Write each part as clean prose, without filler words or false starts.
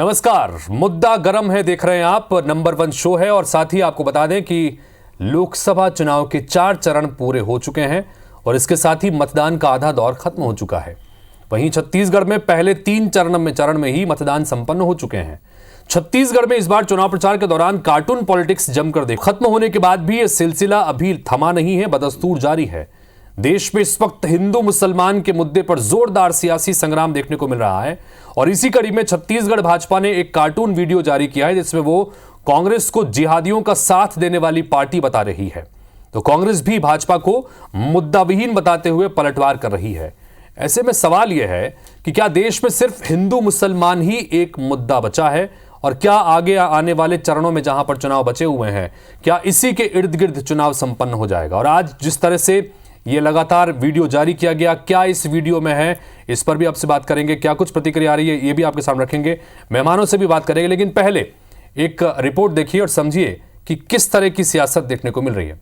नमस्कार। मुद्दा गरम है देख रहे हैं आप, नंबर 1 शो है। और साथ ही आपको बता दें कि लोकसभा चुनाव के 4 चरण पूरे हो चुके हैं और इसके साथ ही मतदान का आधा दौर खत्म हो चुका है। वहीं छत्तीसगढ़ में पहले 3 चरण में ही मतदान संपन्न हो चुके हैं। छत्तीसगढ़ में इस बार चुनाव प्रचार के दौरान कार्टून पॉलिटिक्स जमकर देखा। खत्म होने के बाद भी यह सिलसिला अभी थमा नहीं है, बदस्तूर जारी है। देश में इस वक्त हिंदू मुसलमान के मुद्दे पर जोरदार सियासी संग्राम देखने को मिल रहा है और इसी कड़ी में छत्तीसगढ़ भाजपा ने एक कार्टून वीडियो जारी किया है जिसमें वो कांग्रेस को जिहादियों का साथ देने वाली पार्टी बता रही है। तो कांग्रेस भी भाजपा को मुद्दाविहीन बताते हुए पलटवार कर रही है। ऐसे में सवाल यह है कि क्या देश में सिर्फ हिंदू मुसलमान ही एक मुद्दा बचा है और क्या आगे आने वाले चरणों में जहां पर चुनाव बचे हुए हैं, क्या इसी के इर्द गिर्द चुनाव संपन्न हो जाएगा। और आज जिस तरह से ये लगातार वीडियो जारी किया गया, क्या इस वीडियो में है, इस पर भी आपसे बात करेंगे। क्या कुछ प्रतिक्रिया आ रही है ये भी आपके सामने रखेंगे, मेहमानों से भी बात करेंगे। लेकिन पहले एक रिपोर्ट देखिए और समझिए कि किस तरह की सियासत देखने को मिल रही है।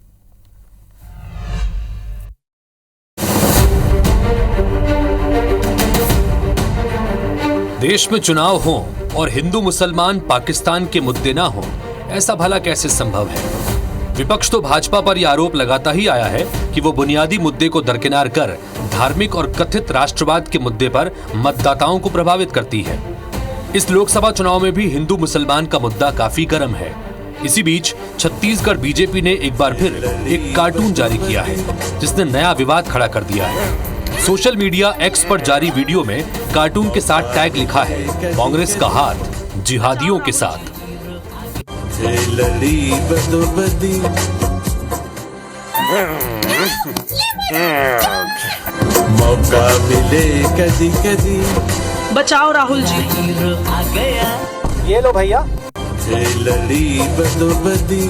देश में चुनाव हो और हिंदू मुसलमान पाकिस्तान के मुद्दे ना हो, ऐसा भला कैसे संभव है। विपक्ष तो भाजपा पर यह आरोप लगाता ही आया है कि वो बुनियादी मुद्दे को दरकिनार कर धार्मिक और कथित राष्ट्रवाद के मुद्दे पर मतदाताओं को प्रभावित करती है। इस लोकसभा चुनाव में भी हिंदू मुसलमान का मुद्दा काफी गर्म है। इसी बीच छत्तीसगढ़ बीजेपी ने एक बार फिर एक कार्टून जारी किया है जिसने नया विवाद खड़ा कर दिया है। सोशल मीडिया एक्स पर जारी वीडियो में कार्टून के साथ टैग लिखा है, कांग्रेस का हाथ जिहादियों के साथ। लड़ी बदोबदी मौका मिले कदी कदी। बचाओ राहुल जी। ये लो भैया। लड़ी बदोबदी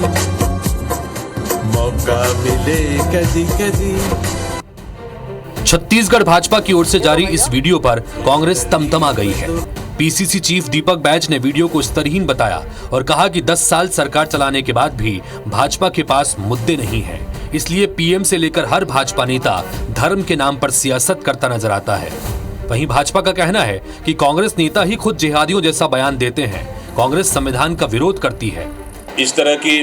मौका मिले कदी कदी। छत्तीसगढ़ भाजपा की ओर से जारी इस वीडियो पर कांग्रेस तमतमा गई है। पीसीसी चीफ दीपक बैज ने वीडियो को स्तरहीन बताया और कहा कि 10 साल सरकार चलाने के बाद भी भाजपा के पास मुद्दे नहीं है, इसलिए पीएम से लेकर हर भाजपा नेता धर्म के नाम पर सियासत करता नजर आता है। वहीं भाजपा का कहना है कि कांग्रेस नेता ही खुद जिहादियों जैसा बयान देते हैं। कांग्रेस संविधान का विरोध करती है। इस तरह की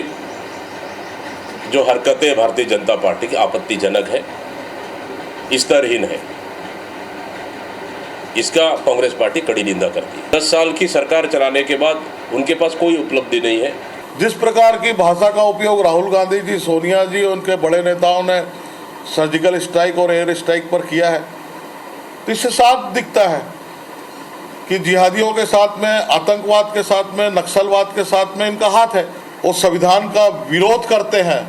जो हरकतें भारतीय जनता पार्टी की आपत्तिजनक है, स्तरहीन है, इसका कांग्रेस पार्टी कड़ी निंदा करती है। 10 साल की सरकार चलाने के बाद उनके पास कोई उपलब्धि नहीं है। जिस प्रकार की भाषा का उपयोग राहुल गांधी जी, सोनिया जी, उनके बड़े नेताओं ने सर्जिकल स्ट्राइक और एयर स्ट्राइक पर किया है, तो इससे साफ दिखता है कि जिहादियों के साथ में, आतंकवाद के साथ में, नक्सलवाद के साथ में इनका हाथ है। वो संविधान का विरोध करते हैं,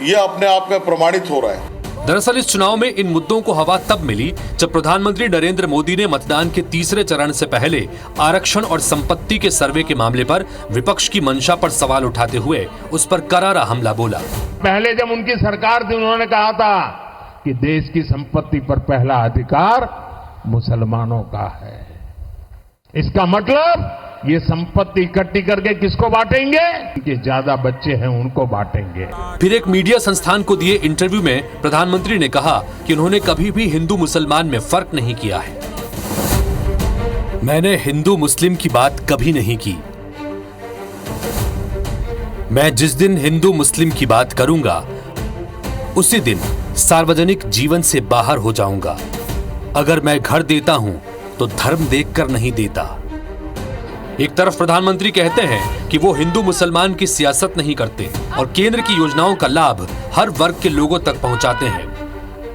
ये अपने आप में प्रमाणित हो रहा है। दरअसल इस चुनाव में इन मुद्दों को हवा तब मिली जब प्रधानमंत्री नरेंद्र मोदी ने मतदान के तीसरे चरण से पहले आरक्षण और संपत्ति के सर्वे के मामले पर विपक्ष की मंशा पर सवाल उठाते हुए उस पर करारा हमला बोला। पहले जब उनकी सरकार थी उन्होंने कहा था कि देश की संपत्ति पर पहला अधिकार मुसलमानों का है। इसका मतलब ये संपत्ति इकट्ठी करके किसको बांटेंगे? कि ज्यादा बच्चे हैं उनको बांटेंगे। फिर एक मीडिया संस्थान को दिए इंटरव्यू में प्रधानमंत्री ने कहा कि उन्होंने कभी भी हिंदू मुसलमान में फर्क नहीं किया है। मैंने हिंदू मुस्लिम की बात कभी नहीं की। मैं जिस दिन हिंदू मुस्लिम की बात करूंगा उसी दिन सार्वजनिक जीवन से बाहर हो जाऊंगा। अगर मैं घर देता हूं तो धर्म देखकर नहीं देता। एक तरफ प्रधानमंत्री कहते हैं कि वो हिंदू मुसलमान की सियासत नहीं करते और केंद्र की योजनाओं का लाभ हर वर्ग के लोगों तक पहुंचाते हैं,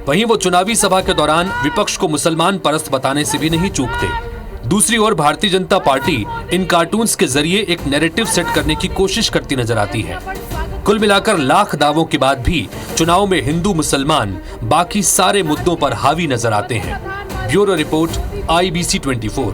वहीं वो चुनावी सभा के दौरान विपक्ष को मुसलमान परस्त बताने से भी नहीं चूकते। दूसरी ओर भारतीय जनता पार्टी इन कार्टून्स के जरिए एक नैरेटिव सेट करने की कोशिश करती नजर आती है। कुल मिलाकर लाख दावों के बाद भी चुनाव में हिंदू मुसलमान बाकी सारे मुद्दों पर हावी नजर आते हैं। Bureau report, IBC 24।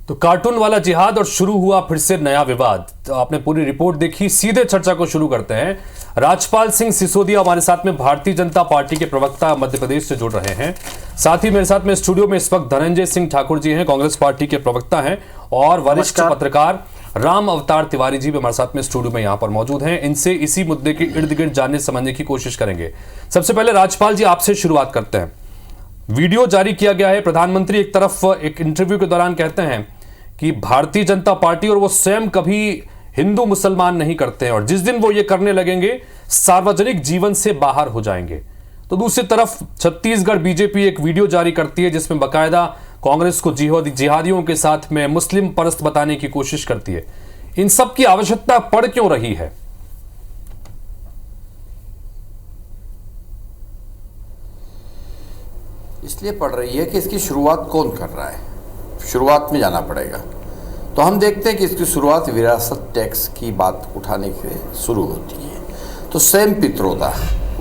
तो कार्टून वाला जिहाद और शुरू हुआ फिर से नया विवाद। तो आपने पूरी रिपोर्ट देखी, सीधे चर्चा को शुरू करते हैं। राजपाल सिंह सिसोदिया हमारे साथ में भारतीय जनता पार्टी के प्रवक्ता मध्य प्रदेश से जुड़ रहे हैं। साथ ही मेरे साथ में स्टूडियो में इस वक्त धनंजय सिंह ठाकुर जी हैं, कांग्रेस पार्टी के प्रवक्ता हैं, और वरिष्ठ पत्रकार राम अवतार तिवारी जी भी हमारे साथ में स्टूडियो में यहां पर मौजूद हैं। इनसे इसी मुद्दे के इर्द गिर्द जानने समझने की कोशिश करेंगे। सबसे पहले राजपाल जी आपसे शुरुआत करते हैं। वीडियो जारी किया गया है। प्रधानमंत्री एक तरफ एक इंटरव्यू के दौरान कहते हैं कि भारतीय जनता पार्टी और वो स्वयं कभी हिंदू मुसलमान नहीं करते हैं और जिस दिन वो ये करने लगेंगे सार्वजनिक जीवन से बाहर हो जाएंगे। तो दूसरी तरफ छत्तीसगढ़ बीजेपी एक वीडियो जारी करती है जिसमें बाकायदा कांग्रेस को जिहादियों के साथ में मुस्लिम परस्त बताने की कोशिश करती है। इन सब की आवश्यकता पड़ क्यों रही है? इसलिए पड़ रही है कि इसकी शुरुआत कौन कर रहा है, शुरुआत में जाना पड़ेगा। तो हम देखते हैं कि इसकी शुरुआत विरासत टैक्स की बात उठाने के शुरू होती है। तो सैम पित्रोदा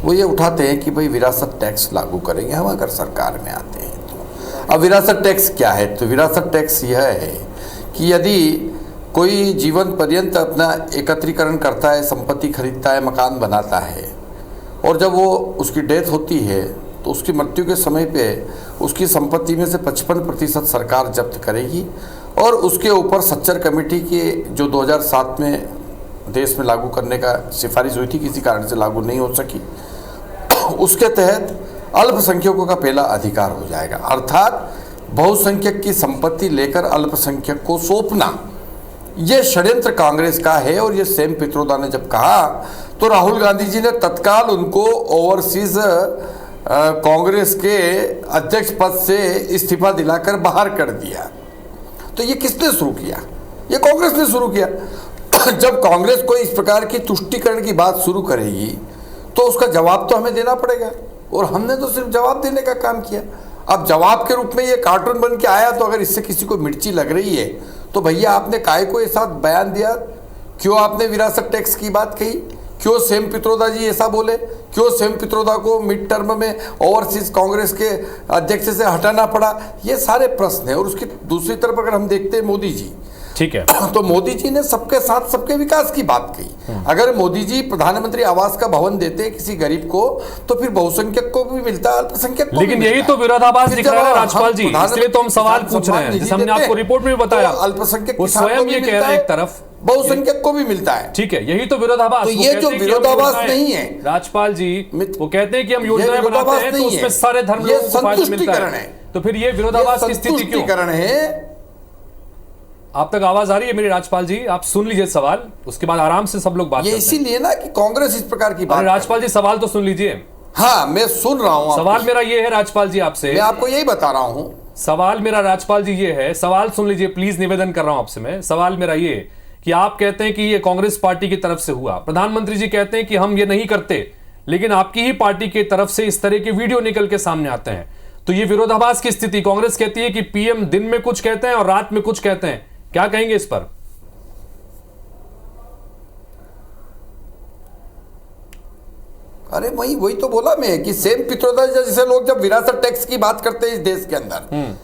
वो ये उठाते हैं कि भाई विरासत टैक्स लागू करेंगे हम अगर सरकार में आते हैं तो। अब विरासत टैक्स क्या है? तो विरासत टैक्स यह है कि यदि कोई जीवन पर्यंत अपना एकत्रीकरण करता है, संपत्ति खरीदता है, मकान बनाता है और जब वो उसकी डेथ होती है तो उसकी मृत्यु के समय पे उसकी संपत्ति में से 55% सरकार जब्त करेगी और उसके ऊपर सच्चर कमेटी के जो 2007 में देश में लागू करने का सिफारिश हुई थी, किसी कारण से लागू नहीं हो सकी, उसके तहत अल्पसंख्यकों का पहला अधिकार हो जाएगा। अर्थात बहुसंख्यक की संपत्ति लेकर अल्पसंख्यक को सौंपना, ये षड्यंत्र कांग्रेस का है। और ये सैम पित्रोदा ने जब कहा तो राहुल गांधी जी ने तत्काल उनको ओवरसीज कांग्रेस के अध्यक्ष पद से इस्तीफा दिलाकर बाहर कर दिया। तो ये किसने शुरू किया? ये कांग्रेस ने शुरू किया। जब कांग्रेस कोई इस प्रकार की तुष्टीकरण की बात शुरू करेगी तो उसका जवाब तो हमें देना पड़ेगा और हमने तो सिर्फ जवाब देने का काम किया। अब जवाब के रूप में ये कार्टून बन के आया तो अगर इससे किसी को मिर्ची लग रही है तो भैया आपने काहे को ऐसा बयान दिया? क्यों आपने विरासत टैक्स की बात कही? क्यों सैम पित्रोदा जी ऐसा बोले? क्यों सैम पित्रोदा को मिड टर्म में ओवरसीज कांग्रेस के अध्यक्ष से हटाना पड़ा? ये सारे प्रश्न हैं। और उसकी दूसरी तरफ अगर हम देखते हैं मोदी जी, ठीक है, तो मोदी जी ने सबके साथ सबके विकास की बात कही। अगर मोदी जी प्रधानमंत्री आवास का भवन देते हैं किसी गरीब को तो फिर बहुसंख्यक को भी मिलता है, अल्पसंख्यक को। लेकिन यही तो विरोधाभास दिख रहा है राजपाल जी, इसलिए तो हम सवाल पूछ रहे हैं। जैसे हमने आपको रिपोर्ट में बताया, अल्पसंख्यक स्वयं ये कह रहे हैं एक तरफ, बहुसंख्यक को भी मिलता है। ठीक है, यही तो विरोधाभास। तो ये जो विरोधाभास नहीं है राजपाल जी, वो कहते हैं कि हम योजनाएं बनाते हैं तो उसमें सारे धर्म लोगों को फायदा मिलता है। तो फिर ये विरोधाभास की स्थिति क्यों है? आप तक आवाज आ रही है मेरी राजपाल जी? आप सुन लीजिए सवाल, उसके बाद आराम से सब लोग बात करते हैं। इसीलिए ना कि कांग्रेस इस प्रकार की बात। राजपाल जी सवाल तो सुन लीजिए। हाँ, मैं सुन रहा हूं। सवाल मेरा ये है राजपाल जी आपसे, मैं आपको यही बता रहा हूं। सवाल मेरा राजपाल जी ये है, सवाल सुन लीजिए प्लीज, निवेदन कर रहा हूं आपसे मैं। सवाल मेरा ये कि आप कहते हैं कि ये कांग्रेस पार्टी की तरफ से हुआ, प्रधानमंत्री जी कहते हैं कि हम ये नहीं करते, लेकिन आपकी ही पार्टी की तरफ से इस तरह के वीडियो निकल के सामने आते हैं। तो ये विरोधाभास की स्थिति, कांग्रेस कहती है कि पीएम दिन में कुछ कहते हैं और रात में कुछ कहते हैं, क्या कहेंगे इस पर? अरे वही तो बोला मैं कि सैम पित्रोदा जैसे लोग जब विरासत टैक्स की बात करते हैं इस देश के अंदर,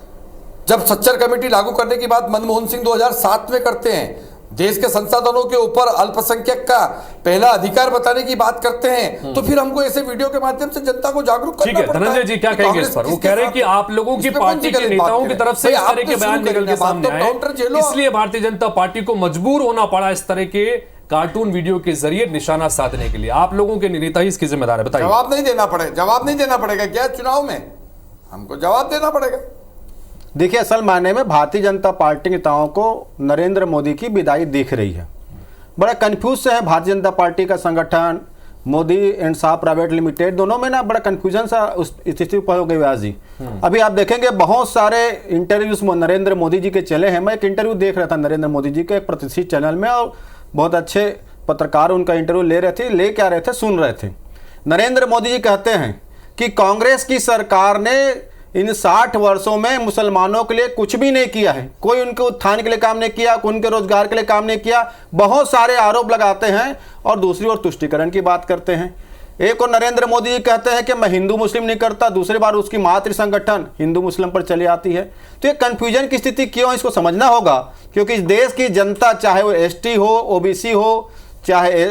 जब सच्चर कमेटी लागू करने की बात मनमोहन सिंह 2007 में करते हैं, देश के संसाधनों के ऊपर अल्पसंख्यक का पहला अधिकार बताने की बात करते हैं, तो फिर हमको ऐसे वीडियो के माध्यम से जनता को जागरूक करना पड़ता है। धनंजय जी क्या कहेंगे इस पर? वो कह रहे हैं कि आप लोगों की पार्टी के नेताओं की तरफ से इस तरह के बयान निकल के सामने आए, इसलिए भारतीय जनता पार्टी को मजबूर होना पड़ा इस तरह के कार्टून वीडियो के जरिए निशाना साधने के लिए। आप लोगों के नेता ही इसकी जिम्मेदार है, बताइए। जवाब नहीं देना पड़ेगा क्या चुनाव में? हमको जवाब देना पड़ेगा। देखिए, असल मायने में भारतीय जनता पार्टी नेताओं को नरेंद्र मोदी की विदाई दिख रही है। बड़ा कंफ्यूज से है भारतीय जनता पार्टी का संगठन, Modi and Shah private limited, दोनों में ना बड़ा कंफ्यूजन सा उस स्थिति पर हो गई व्यास जी। अभी आप देखेंगे बहुत सारे इंटरव्यूज नरेंद्र मोदी जी के चले हैं। मैं एक इंटरव्यू देख रहा था नरेंद्र मोदी जी के एक प्रतिष्ठित चैनल में, और बहुत अच्छे पत्रकार उनका इंटरव्यू ले क्या रहे थे, सुन रहे थे। नरेंद्र मोदी जी कहते हैं कि कांग्रेस की सरकार ने इन 60 वर्षों में मुसलमानों के लिए कुछ भी नहीं किया है। कोई उनके उत्थान के लिए काम नहीं किया, उनके रोजगार के लिए काम नहीं किया। बहुत सारे आरोप लगाते हैं और दूसरी ओर तुष्टीकरण की बात करते हैं। एक और नरेंद्र मोदी जी कहते हैं कि मैं हिंदू मुस्लिम नहीं करता, दूसरी बार उसकी मातृ संगठन हिंदू मुस्लिम पर चली आती है। तो ये कंफ्यूजन की स्थिति क्यों, इसको समझना होगा। क्योंकि इस देश की जनता, चाहे वो एसटी हो, ओबीसी हो, चाहे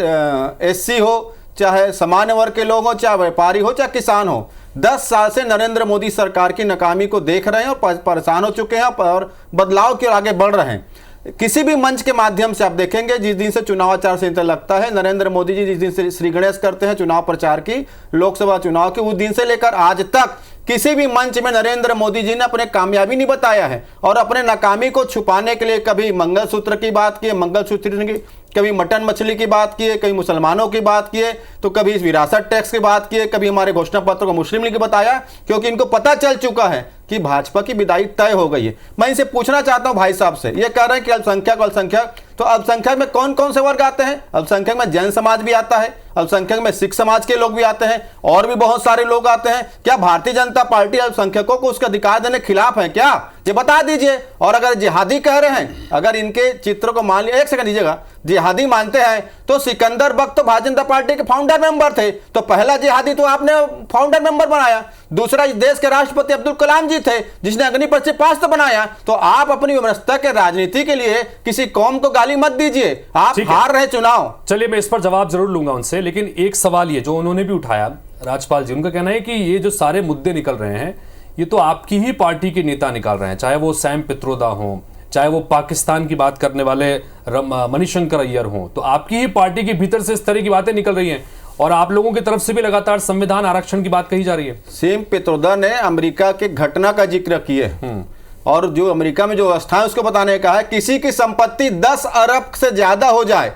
एससी हो, चाहे सामान्य वर्ग के लोग हो, चाहे व्यापारी हो, चाहे किसान हो, 10 साल से नरेंद्र मोदी सरकार की नाकामी को देख रहे हैं और परेशान हो चुके हैं और बदलाव की ओर आगे बढ़ रहे हैं। किसी भी मंच के माध्यम से आप देखेंगे, जिस दिन से चुनाव आचार संहिता लगता है, नरेंद्र मोदी जी जिस दिन से श्री गणेश करते हैं चुनाव प्रचार की, लोकसभा चुनाव की, उस दिन से लेकर आज तक किसी भी मंच में नरेंद्र मोदी जी ने अपने कामयाबी नहीं बताया है, और अपने नाकामी को छुपाने के लिए कभी मंगलसूत्र की बात की, मंगलसूत्र की, कभी मटन मछली की बात की है, कभी मुसलमानों की बात की है, तो कभी विरासत टैक्स की बात की है, कभी हमारे घोषणा पत्र को मुस्लिम लीग बताया, क्योंकि इनको पता चल चुका है कि भाजपा की विदाई तय हो गई है। मैं इनसे पूछना चाहता हूं भाई साहब से, ये कह रहे हैं कि अल्पसंख्यक, तो अल्पसंख्यक में कौन कौन से वर्ग आते हैं? अल्पसंख्यक में जैन समाज भी आता है, अल्पसंख्यक में सिख समाज के लोग भी आते हैं, और भी बहुत सारे लोग आते हैं। क्या भारतीय जनता पार्टी अल्पसंख्यकों को उसका अधिकार देने के खिलाफ है क्या? ये बता दीजिए। और अगर जिहादी कह रहे हैं, अगर इनके चित्र को मान लिया, एक सेकंड दीजिएगा, जिहादी मानते हैं तो सिकंदर बख्त तो भारतीय जनता पार्टी के फाउंडर मेंबर थे, तो पहला जिहादी तो आपने फाउंडर मेंबर बनाया। दूसरा, देश के राष्ट्रपति अब्दुल कलाम जी थे जिसने अग्निपथ से पास तो बनाया। तो आप अपनी व्यवस्था के राजनीति के लिए किसी कौम को गाली मत दीजिए, आप हार रहे चुनाव। चलिए, मैं इस पर जवाब जरूर लूंगा उनसे, लेकिन एक सवाल ये जो उन्होंने भी उठाया, राजपाल जी, उनका कहना है कि ये जो सारे मुद्दे निकल रहे हैं ये तो आपकी ही पार्टी के नेता निकाल रहे हैं, चाहे वो सैम पित्रोदा हो, चाहे वो पाकिस्तान की बात करने वाले मणिशंकर अय्यर हो, तो आपकी ही पार्टी के भीतर से इस तरह की बातें निकल रही हैं, और आप लोगों की तरफ से भी लगातार संविधान आरक्षण की बात कही जा रही है। सैम पित्रोदा ने अमेरिका के घटना का जिक्र किए, और जो अमेरिका में जो व्यवस्था है उसको बताने का है, किसी की संपत्ति 10 अरब से ज्यादा हो जाए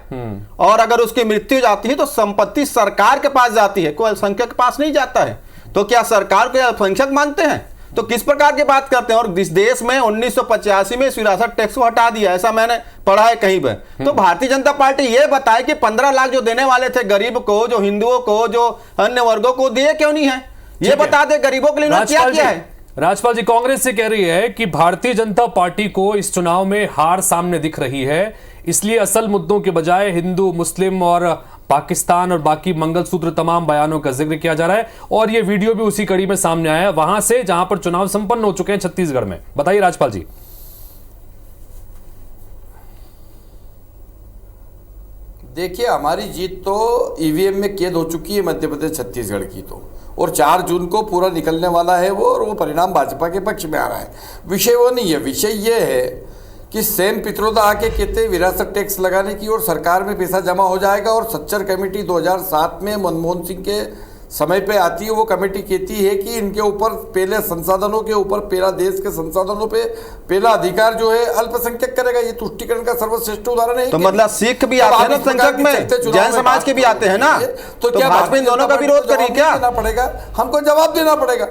और अगर उसकी मृत्यु जाती है तो संपत्ति सरकार के पास जाती है, कोई अल्पसंख्यक के पास नहीं जाता है। तो क्या सरकार को अल्पसंख्यक मानते हैं? तो किस प्रकार की बात करते हैं? और इस देश में 1985 में विरासत टैक्स को हटा दिया, ऐसा मैंने पढ़ा है कहीं पे। तो भारतीय जनता पार्टी ये बताए कि 15 लाख जो देने वाले थे गरीब को, जो हिंदुओं को, जो अन्य वर्गों को, दिए क्यों नहीं है? ये बता दे गरीबों के लिए उन्होंने क्या किया है। राजपाल जी, कांग्रेस से कह रही है कि भारतीय जनता पार्टी को इस चुनाव में हार सामने दिख रही है, इसलिए असल मुद्दों के बजाय हिंदू, मुस्लिम और पाकिस्तान और बाकी मंगलसूत्र तमाम बयानों का जिक्र किया जा रहा है, और ये वीडियो भी उसी कड़ी में सामने आया वहां से जहां पर चुनाव संपन्न हो चुके हैं छत्तीसगढ़ में। बताइए राजपाल जी। देखिए, हमारी जीत तो ईवीएम में कैद हो चुकी है मध्य प्रदेश छत्तीसगढ़ की तो, और 4 जून को पूरा निकलने वाला है वो, और वो परिणाम भाजपा के पक्ष में आ रहा है। विषय वो नहीं है, विषय ये है कि सैम पित्रोदा आके कहते विरासत टैक्स लगाने की और सरकार में पैसा जमा हो जाएगा, और सच्चर कमेटी 2007 में मनमोहन सिंह के समय पे आती है। वो कमेटी कहती है कि इनके ऊपर पहले संसाधनों के ऊपर, पहला देश के संसाधनों पे पहला अधिकार जो है अल्पसंख्यक करेगा। ये तुष्टिकरण का सर्वश्रेष्ठ उदाहरण है। तो मतलब सिख भी आते हैं ना संख्यक में, जैन समाज के भी आते हैं ना, तो क्या भाजपा इन दोनों का विरोध करेगी क्या? देना पड़ेगा, हमको जवाब देना पड़ेगा।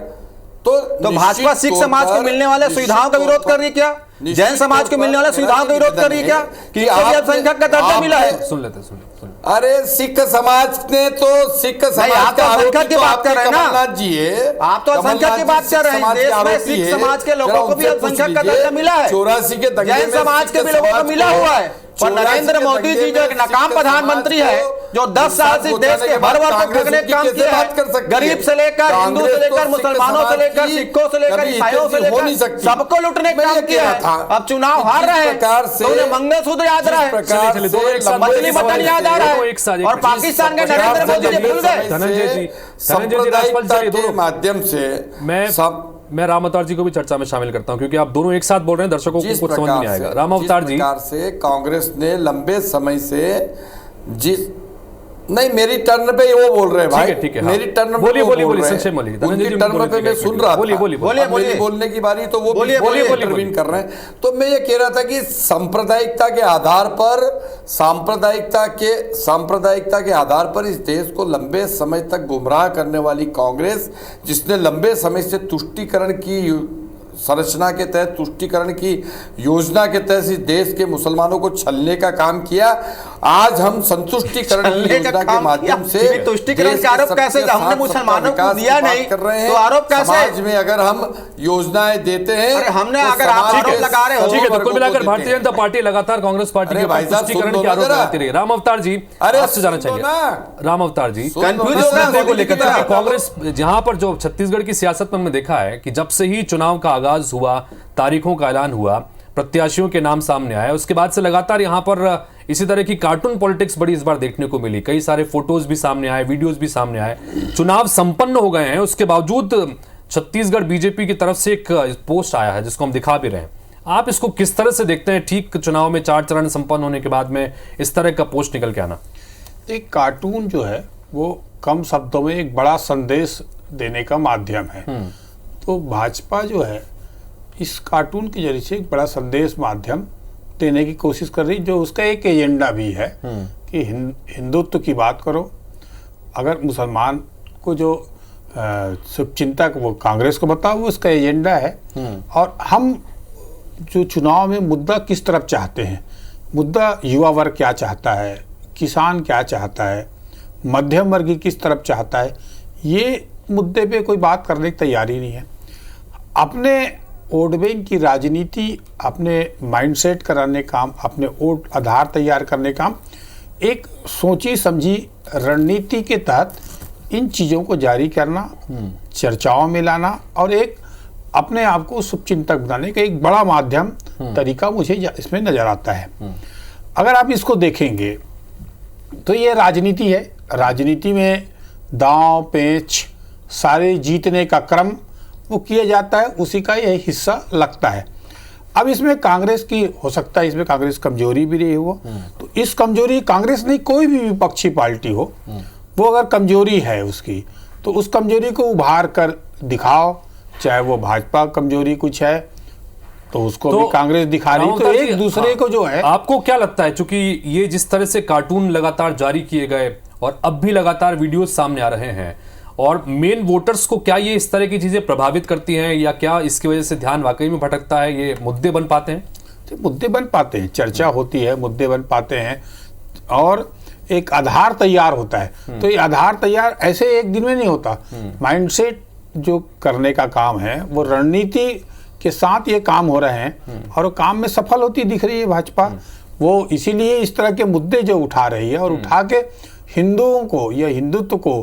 तो भाजपा सिख समाज को मिलने वाले सुविधाओं का विरोध कर रही क्या? जैन समाज को मिलने वाले सुविधाओं का विरोध कर रही क्या? कि अल्पसंख्यक का दर्जा मिला है। सुन लेते सुन। अरे सिख समाज ने तो सिख समाज आप तो अल्पसंख्यक की बात कर रहे हैं ना, कमलनाथ जी है, आप तो अल्पसंख्यक की बात कर रहे हैं। देश में सिख समाज के लोगों को भी अल्पसंख्यक का दर्जा मिला है, 84 के दंगे जैन समाज के भी लोगों को मिला हुआ है। पर नरेंद्र मोदी जी जो एक नाकाम प्रधानमंत्री है, जो 10 साल से देश के हर वर्ग को ठगने का काम किया है, गरीब से लेकर, हिंदू से लेकर, मुसलमानों से लेकर, सिखों से लेकर, ईसाइयों से लेकर, सबको लूटने का काम किया है। अब चुनाव हार रहे हैं तो उन्हें मंगलसूत्र याद रहा है, मछली मटन याद आ रहा है, और पाकिस्तान के नरेंद्र मोदी जी भूल गए। धनंजय जी, के माध्यम से मैं राम अवतार जी को भी चर्चा में शामिल करता हूं, क्योंकि आप दोनों एक साथ बोल रहे हैं, दर्शकों को कुछ समझ नहीं आएगा। राम अवतार जी, से कांग्रेस ने लंबे समय से नहीं, मेरी टर्न पे वो बोल रहे हैं भाई, ठीक है, मेरी टर्न बोलिए संक्षेप में बोलिए। उनकी टर्न पे मैं सुन रहा था, बोलिए बोलने की बारी तो वो इंटरवीन कर रहे हैं। तो मैं ये कह रहा था कि सांप्रदायिकता के आधार पर, सांप्रदायिकता के आधार पर इस देश को लंबे समय तक गुमराह करने वाली कांग्रेस, जिसने लंबे समय से तुष्टीकरण की संरचना के तहत, तुष्टीकरण की योजना के तहत इस देश के मुसलमानों को छलने का काम किया, आज हम संतुष्टिकरण की योजना के माध्यम से तुष्टीकरण का आरोप कैसे? हमने मुसलमानों को दिया नहीं कर रहे हैं, तो आरोप कैसे? समाज में अगर हम योजनाएं देते हैं, हमने अगर आप आरोप लगा रहे हो, ठीक है, तो कुल मिलाकर भारतीय जनता पार्टी लगातार कांग्रेस पार्टी के तुष्टीकरण के आरोप लगाती रही। राम अवतार जी, आपसे जाना चाहिए। राम अवतार जी, को लेकर कांग्रेस जहां पर जो छत्तीसगढ़ की सियासत में हमने देखा है कि जब से ही चुनाव का आगाज हुआ, तारीखों का ऐलान हुआ, प्रत्याशियों के नाम सामने आए, उसके बाद से लगातार यहां पर इसी तरह की कार्टून पॉलिटिक्स बड़ी इस बार देखने को मिली। कई सारे फोटोज भी सामने आए, वीडियोस भी सामने आए। चुनाव संपन्न हो गए हैं, उसके बावजूद छत्तीसगढ़ बीजेपी की तरफ से एक पोस्ट आया है जिसको हम दिखा भी रहे हैं। आप इसको किस तरह से देखते हैं? ठीक चुनाव में 4 चरण संपन्न होने के बाद में इस तरह का पोस्ट निकल के आना। एक कार्टून जो है वो कम शब्दों में एक बड़ा संदेश देने का माध्यम है। तो भाजपा जो है इस कार्टून के जरिए से एक बड़ा संदेश माध्यम देने की कोशिश कर रही, जो उसका एक एजेंडा भी है कि हिंदुत्व की बात करो। अगर मुसलमान को जो शुभचिंतक वो कांग्रेस को बताओ, वो उसका एजेंडा है। और हम जो चुनाव में मुद्दा किस तरफ चाहते हैं, मुद्दा युवा वर्ग क्या चाहता है, किसान क्या चाहता है, मध्यम वर्ग किस तरफ चाहता है, ये मुद्दे पे कोई बात करने की तैयारी नहीं है। अपने वोट बैंक की राजनीति, अपने माइंडसेट कराने काम, अपने वोट आधार तैयार करने काम, एक सोची समझी रणनीति के तहत इन चीज़ों को जारी करना, चर्चाओं में लाना और एक अपने आप को शुभचिंतक बनाने का एक बड़ा माध्यम तरीका मुझे इसमें नजर आता है। अगर आप इसको देखेंगे तो ये राजनीति है। राजनीति में दांव पेच सारे जीतने का क्रम वो किया जाता है, उसी का यह हिस्सा लगता है। अब इसमें कांग्रेस की हो सकता है, इसमें कांग्रेस कमजोरी भी रही हो, तो इस कमजोरी कांग्रेस नहीं, कोई भी विपक्षी पार्टी हो, वो अगर कमजोरी है उसकी, तो उस कमजोरी को उभार कर दिखाओ। चाहे वो भाजपा कमजोरी कुछ है तो उसको भी कांग्रेस दिखा रही, तो एक दूसरे को जो है। आपको क्या लगता है, चूंकि ये जिस तरह से कार्टून लगातार जारी किए गए और अब भी लगातार वीडियोस सामने आ रहे हैं, और मेन वोटर्स को क्या ये इस तरह की चीजें प्रभावित करती हैं, या क्या इसकी वजह से ध्यान वाकई में भटकता है, ये मुद्दे बन पाते हैं? तो मुद्दे बन पाते हैं, चर्चा होती है, मुद्दे बन पाते हैं और एक आधार तैयार होता है। तो ये आधार तैयार ऐसे एक दिन में नहीं होता। माइंडसेट जो करने का काम है वो रणनीति के साथ ये काम हो रहे हैं और वो काम में सफल होती दिख रही है भाजपा। वो इसीलिए इस तरह के मुद्दे जो उठा रही है और उठा के हिंदुओं को या हिंदुत्व को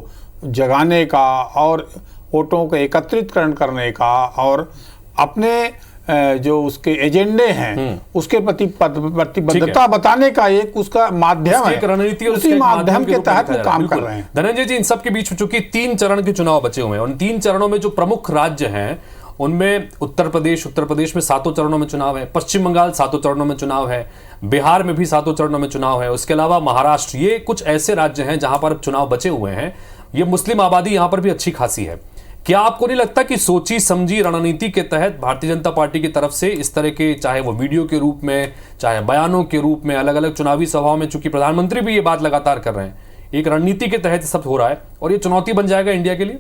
जगाने का और वोटों को एकत्रितकरण करने का और अपने जो उसके एजेंडे हैं उसके प्रति प्रतिबद्धता बताने का एक उसका माध्यम है, रणनीति, उसी माध्यम के तहत वो काम कर रहे हैं। धनंजय जी, इन सब के बीच चूंकि 3 चरण के चुनाव बचे हुए हैं, उन 3 चरणों में जो प्रमुख राज्य हैं उनमें उत्तर प्रदेश में 7 चरणों में चुनाव है, पश्चिम बंगाल 7 चरणों में चुनाव है, बिहार में भी 7 चरणों में चुनाव है, उसके अलावा महाराष्ट्र, ये कुछ ऐसे राज्य हैं जहां पर चुनाव बचे हुए हैं। ये मुस्लिम आबादी यहां पर भी अच्छी खासी है। क्या आपको नहीं लगता कि सोची समझी रणनीति के तहत भारतीय जनता पार्टी की तरफ से इस तरह के, चाहे वो वीडियो के रूप में, चाहे बयानों के रूप में, अलग अलग चुनावी सभाओं में, चूंकि प्रधानमंत्री भी ये बात लगातार कर रहे हैं, एक रणनीति के तहत सब हो रहा है और ये चुनौती बन जाएगा इंडिया के लिए?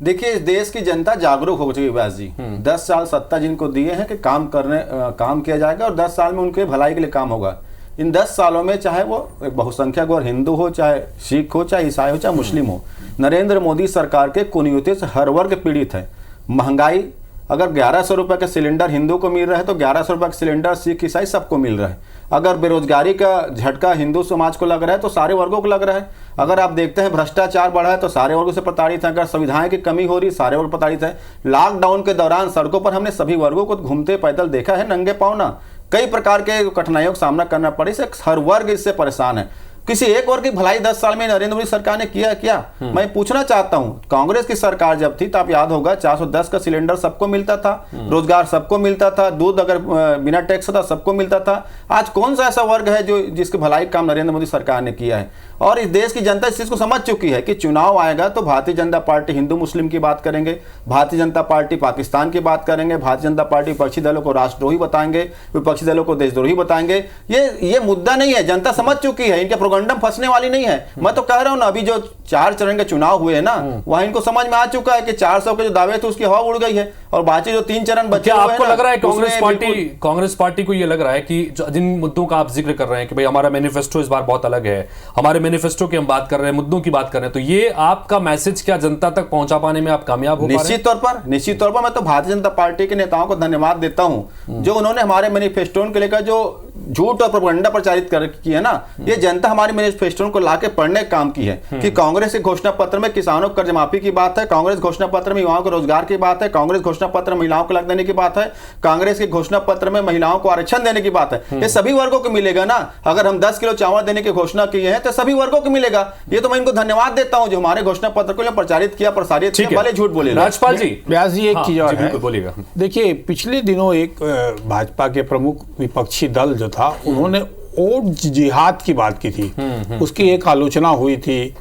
देखिए, इस देश की जनता जागरूक हो चुकी है व्यास जी। 10 साल सत्ता जिनको दिए हैं कि काम किया जाएगा और 10 साल में उनके भलाई के लिए काम होगा। इन 10 सालों में चाहे वो बहुसंख्यक और हिंदू हो, चाहे सिख हो, चाहे ईसाई हो, चाहे मुस्लिम हो, नरेंद्र मोदी सरकार के कुनीति से हर वर्ग पीड़ित है। महंगाई, अगर 1100 रुपये का सिलेंडर हिंदू को मिल रहा है तो 1100 रुपये का सिलेंडर सिख ईसाई सबको मिल रहा है। अगर बेरोजगारी का झटका हिंदू समाज को लग रहा है तो सारे वर्गों को लग रहा है। अगर आप देखते हैं भ्रष्टाचार बढ़ा है तो सारे वर्गों से प्रताड़ित है। अगर सुविधाएं की कमी हो रही है, सारे वर्ग प्रताड़ित है। लॉकडाउन के दौरान सड़कों पर हमने सभी वर्गों को घूमते पैदल देखा है, नंगे पाँव ना। कई प्रकार के कठिनाइयों का सामना करना पड़े, हर वर्ग इससे परेशान है। किसी एक वर्ग की भलाई 10 साल में नरेंद्र मोदी सरकार ने किया क्या? मैं पूछना चाहता हूं, कांग्रेस की सरकार जब थी तो आप याद होगा 410 का सिलेंडर सबको मिलता था, रोजगार सबको मिलता था, दूध अगर बिना टैक्स था सबको मिलता था। आज कौन सा ऐसा वर्ग है जो जिसकी भलाई काम नरेंद्र मोदी सरकार ने किया है? और इस देश की जनता इस चीज को समझ चुकी है कि चुनाव आएगा तो भारतीय जनता पार्टी हिंदू मुस्लिम की बात करेंगे, भारतीय जनता पार्टी पाकिस्तान की बात करेंगे, भारतीय जनता पार्टी विपक्षी दलों को राष्ट्रद्रोही बताएंगे, विपक्षी दलों को देशद्रोही बताएंगे। ये मुद्दा नहीं है, जनता समझ चुकी है, इनके प्रोगंडम फंसने वाली नहीं है। मैं तो कह रहा हूं ना, अभी जो 4 चरण के चुनाव हुए हैं ना, वहां इनको समझ में आ चुका है कि 400 के जो दावे थे उसकी हवा उड़ गई है और बाकी जो 3 चरण बचे हुए हैं। आपको लग रहा है कांग्रेस पार्टी को ये लग रहा है कि जिन मुद्दों का आप जिक्र कर रहे हैं कि भाई हमारा मैनिफेस्टो इस बार बहुत अलग है, हमारे मैनिफेस्टो की हम बात कर रहे हैं, मुद्दों की बात कर रहे हैं, तो ये आपका मैसेज क्या जनता तक पहुंचा पाने में आप कामयाब हो पा रहे हैं? निश्चित तौर पर मैं तो भारतीय जनता पार्टी के नेताओं को धन्यवाद देता हूं जो उन्होंने हमारे मैनिफेस्टो को लेकर जो झूठ और प्रोपेगेंडा प्रचारित की है ना, ये जनता हमारे मैनिफेस्टो को लाके पढ़ने काम की है कि कांग्रेस के घोषणा पत्र में किसानों को कर्ज माफी की बात है, कांग्रेस घोषणा पत्र में युवाओं को रोजगार की बात है, कांग्रेस घोषणा पत्र में महिलाओं को लग देने की बात है, कांग्रेस के घोषणा पत्र में महिलाओं को आरक्षण देने की बात है। ये सभी वर्गों को मिलेगा ना। अगर हम 10 किलो चावल देने की घोषणा की है तो सभी वर्गों को मिलेगा। ये तो मैं इनको धन्यवाद देता हूं जो हमारे घोषणा पत्र को प्रचारित किया, प्रसारित किया, भले झूठ बोले। राजपाल जी, व्यास जी, एक चीज और है, बोलिएगा। देखिए, पिछले दिनों एक भाजपा के प्रमुख विपक्षी दल जो था उन्होंने वोट जिहाद की बात की थी, उसकी एक आलोचना हुई थी।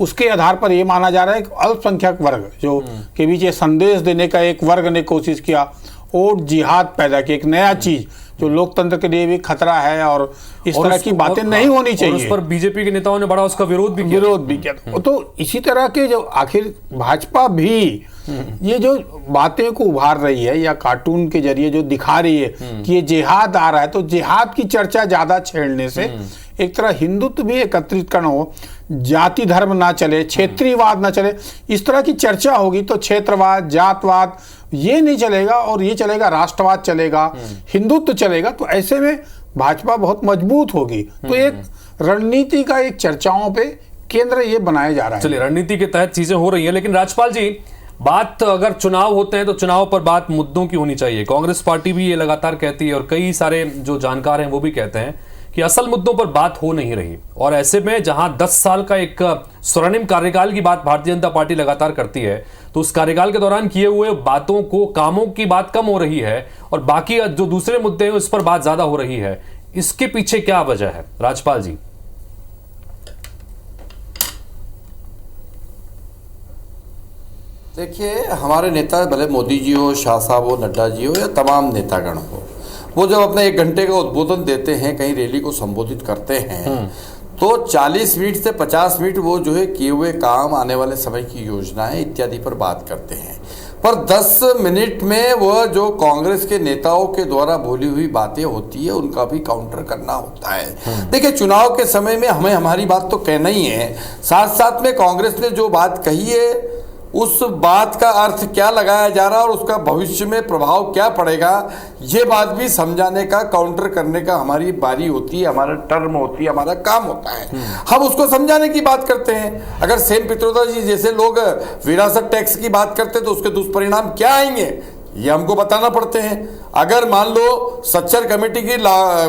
उसके आधार पर ये माना जा रहा है कि अल्पसंख्यक वर्ग जो के बीच ये संदेश देने का एक वर्ग ने कोशिश किया और जिहाद पैदा की, एक नया चीज जो लोकतंत्र के लिए भी खतरा है और इस तरह की बातें नहीं होनी चाहिए। और उस पर बीजेपी के नेताओं ने बड़ा उसका विरोध भी किया। तो इसी तरह के जो आखिर भाजपा भी ये जो बातें को उभार रही है या कार्टून के जरिए जो दिखा रही है कि ये जिहाद आ रहा है, तो जिहाद की चर्चा ज्यादा छेड़ने से एक तरह हिंदुत्व भी एकत्रितकरण हो, जाति धर्म ना चले, क्षेत्रीयवाद ना चले, इस तरह की चर्चा होगी तो क्षेत्रवाद जातवाद ये नहीं चलेगा और ये चलेगा राष्ट्रवाद चलेगा, हिंदुत्व चलेगा। तो ऐसे में भाजपा बहुत मजबूत होगी। तो एक रणनीति का एक चर्चाओं पे केंद्र ये बनाया जा रहा है। चलिए, रणनीति के तहत चीजें हो रही हैं, लेकिन राजपाल जी बात अगर चुनाव होते हैं तो चुनाव पर बात मुद्दों की होनी चाहिए। कांग्रेस पार्टी भी ये लगातार कहती है और कई सारे जो जानकार हैं वो भी कहते हैं कि असल मुद्दों पर बात हो नहीं रही। और ऐसे में जहां 10 साल का एक स्वर्णिम कार्यकाल की बात भारतीय जनता पार्टी लगातार करती है, तो उस कार्यकाल के दौरान किए हुए बातों को, कामों की बात कम हो रही है और बाकी जो दूसरे मुद्दे हैं उस पर बात ज्यादा हो रही है। इसके पीछे क्या वजह है राजपाल जी? देखिए, हमारे नेता भले मोदी जी हो, शाह साहब हो, नड्डा जी हो या तमाम नेतागण हो, वो जब अपने 1 घंटे का उद्बोधन देते हैं, कहीं रैली को संबोधित करते हैं, तो 40 मिनट से 50 मिनट वो जो है किए हुए काम, आने वाले समय की योजनाएं इत्यादि पर बात करते हैं। पर 10 मिनट में वह जो कांग्रेस के नेताओं के द्वारा बोली हुई बातें होती है उनका भी काउंटर करना होता है। देखिए, चुनाव के समय में हमें हमारी बात तो कहना ही है, साथ साथ में कांग्रेस ने जो बात कही है उस बात का अर्थ क्या लगाया जा रहा है और उसका भविष्य में प्रभाव क्या पड़ेगा, ये बात भी समझाने का, काउंटर करने का हमारी बारी होती है, हमारा टर्म होती है, हमारा काम होता है। हम उसको समझाने की बात करते हैं। अगर सेम पित्रोदा जी जैसे लोग विरासत टैक्स की बात करते हैं तो उसके दुष्परिणाम क्या आएंगे ये हमको बताना पड़ते हैं। अगर मान लो सच्चर कमेटी की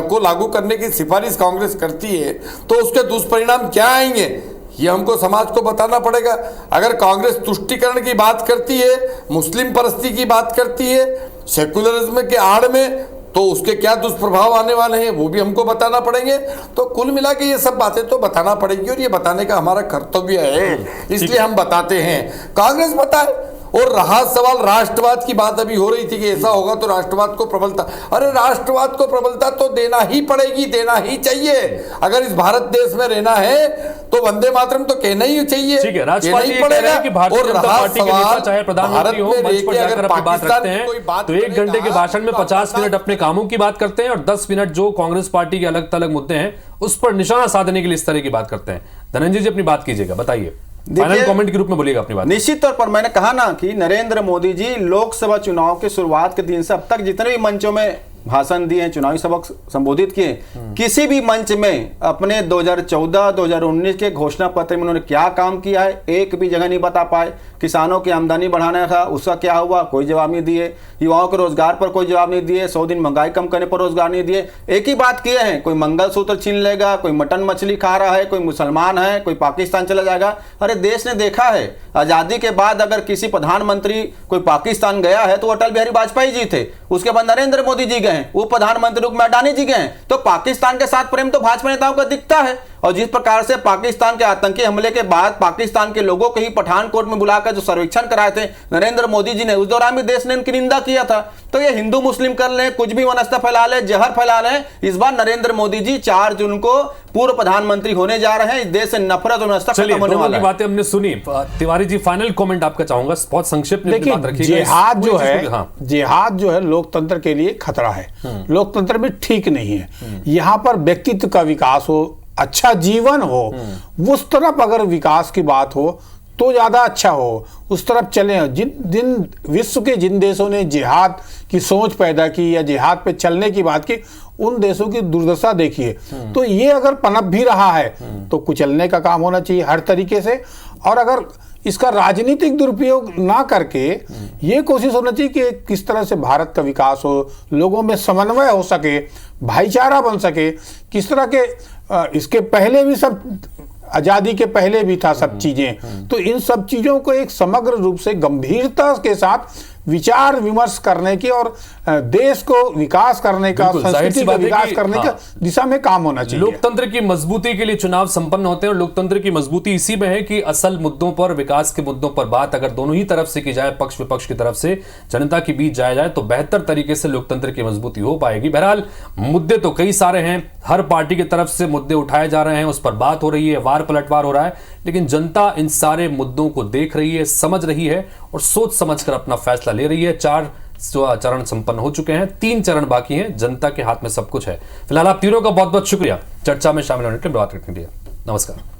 को लागू करने की सिफारिश कांग्रेस करती है तो उसके दुष्परिणाम क्या आएंगे ये हमको समाज को बताना पड़ेगा। अगर कांग्रेस तुष्टीकरण की बात करती है, मुस्लिम परस्ती की बात करती है सेकुलरिज्म के आड़ में, तो उसके क्या दुष्प्रभाव आने वाले हैं वो भी हमको बताना पड़ेंगे। तो कुल मिला के ये सब बातें तो बताना पड़ेगी और ये बताने का हमारा कर्तव्य है, इसलिए हम बताते हैं। कांग्रेस बताए। और रहा सवाल राष्ट्रवाद की बात अभी हो रही थी कि ऐसा होगा तो राष्ट्रवाद को प्रबलता, अरे राष्ट्रवाद को प्रबलता तो देना ही पड़ेगी, देना ही चाहिए। अगर इस भारत देश में रहना है तो वंदे मातरम तो कहना ही चाहिए। ठीक है, राजपाल जी कह रहे हैं कि भारतीय जनता पार्टी के नेता चाहे प्रधानमंत्री हो, मंच पर जाकर अपनी बात रखते हैं तो 1 घंटे के भाषण में 50 मिनट अपने कामों की बात करते हैं और 10 मिनट जो कांग्रेस पार्टी के अलग अलग मुद्दे हैं उस पर निशाना साधने के लिए इस तरह की बात करते हैं। धनंजय जी अपनी बात कीजिएगा, बताइए, फाइनल कमेंट के रूप में बोलिएगा अपनी बात। निश्चित तौर पर मैंने कहा ना कि नरेंद्र मोदी जी लोकसभा चुनाव के शुरुआत के दिन से अब तक जितने भी मंचों में भाषण दिए, चुनावी सभा संबोधित किए, किसी भी मंच में अपने 2014-2019 के घोषणा पत्र में उन्होंने क्या काम किया है एक भी जगह नहीं बता पाए। किसानों की आमदनी बढ़ाने का उसका क्या हुआ, कोई जवाब नहीं दिए। युवाओं के रोजगार पर कोई जवाब नहीं दिए। 100 दिन महंगाई कम करने पर रोजगार नहीं दिए। एक ही बात किए हैं, कोई मंगलसूत्र छीन लेगा, कोई मटन मछली खा रहा है, कोई मुसलमान है, कोई पाकिस्तान चला जाएगा। अरे देश ने देखा है आजादी के बाद अगर किसी प्रधानमंत्री कोई पाकिस्तान गया है तो अटल बिहारी वाजपेयी जी थे, उसके बाद नरेंद्र मोदी जी गए, वो प्रधानमंत्री में अडानी जी गए। तो पाकिस्तान के साथ प्रेम तो भाजपा नेताओं का दिखता है। और जिस प्रकार से पाकिस्तान के आतंकी हमले के बाद पाकिस्तान के लोगों को ही पठानकोट में बुलाकर जो सर्वेक्षण कराए थे नरेंद्र मोदी जी ने, उस दौरान भी देश ने उनकी निंदा किया था। तो ये हिंदू मुस्लिम कर ले, कुछ भी वनस्ता फैला ले, जहर फैला ले, इस बार नरेंद्र मोदी जी 4 जून को पूर्व प्रधानमंत्री होने जा रहे हैं। इस देश से नफरत और वनस्ता खत्म होने वाला है। बातें हमने सुनी। तिवारी जी फाइनल कमेंट आपका चाहूंगा, बहुत संक्षिप्त में बात रखिएगा। जिहाद जो है लोकतंत्र के लिए खतरा है, लोकतंत्र में ठीक नहीं है। यहाँ पर व्यक्तित्व का विकास हो, अच्छा जीवन हो, उस तरफ अगर विकास की बात हो तो ज्यादा अच्छा हो, उस तरफ चले। जिन विश्व के जिन देशों ने जिहाद की सोच पैदा की या जिहाद पे चलने की बात की, उन देशों की दुर्दशा देखिए। तो ये अगर पनप भी रहा है तो कुचलने का काम होना चाहिए हर तरीके से। और अगर इसका राजनीतिक दुरुपयोग ना करके ये कोशिश होना चाहिए कि किस तरह से भारत का विकास हो, लोगों में समन्वय हो सके, भाईचारा बन सके। किस तरह के इसके पहले भी सब, आजादी के पहले भी था सब चीजें, तो इन सब चीजों को एक समग्र रूप से गंभीरता के साथ विचार विमर्श करने की और देश को विकास करने का, बिल्कुल, जाहिर सी संस्कृति का बात है विकास कि करने का दिशा में काम होना चाहिए। लोकतंत्र की मजबूती के लिए चुनाव संपन्न होते हैं और लोकतंत्र की मजबूती इसी में है कि असल मुद्दों पर, विकास के मुद्दों पर बात अगर दोनों ही तरफ से की जाए, पक्ष विपक्ष की तरफ से, जनता के बीच जाया जाए, तो बेहतर तरीके से लोकतंत्र की मजबूती हो पाएगी। बहरहाल मुद्दे तो कई सारे हैं, हर पार्टी की तरफ से मुद्दे उठाए जा रहे हैं, उस पर बात हो रही है, वार पलटवार हो रहा है, लेकिन जनता इन सारे मुद्दों को देख रही है, समझ रही है और सोच समझकर अपना फैसला ले रही है। 4 चरण संपन्न हो चुके हैं, 3 चरण बाकी हैं। जनता के हाथ में सब कुछ है। फिलहाल आप तीनों का बहुत बहुत शुक्रिया चर्चा में शामिल होने के लिए, बात करने के लिए। नमस्कार।